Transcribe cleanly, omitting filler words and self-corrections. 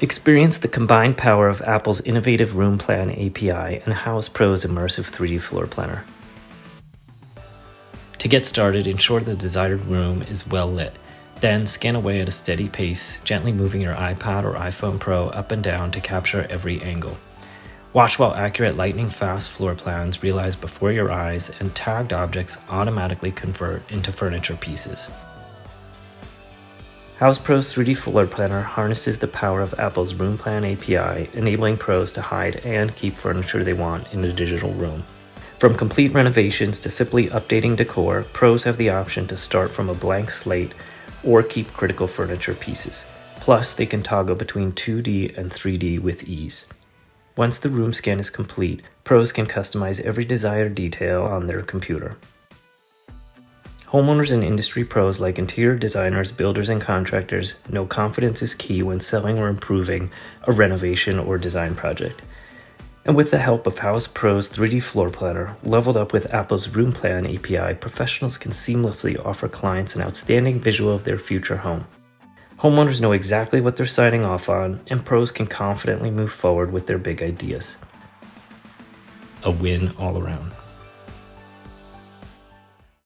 Experience the combined power of Apple's innovative Room Plan API and House Pro's immersive 3D floor planner. To get started, ensure the desired room is well lit. Then scan away at a steady pace, gently moving your iPad or iPhone Pro up and down to capture every angle. Watch while accurate lightning-fast floor plans realize before your eyes and tagged objects automatically convert into furniture pieces. House Pro's 3D floor planner harnesses the power of Apple's Room Plan API, enabling pros to hide and keep furniture they want in a digital room. From complete renovations to simply updating decor, pros have the option to start from a blank slate or keep critical furniture pieces. Plus, they can toggle between 2D and 3D with ease. Once the room scan is complete, pros can customize every desired detail on their computer. Homeowners and industry pros like interior designers, builders, and contractors know confidence is key when selling or improving a renovation or design project. And with the help of House Pro's 3D floor planner, leveled up with Apple's Room Plan API, professionals can seamlessly offer clients an outstanding visual of their future home. Homeowners know exactly what they're signing off on, and pros can confidently move forward with their big ideas. A win all around.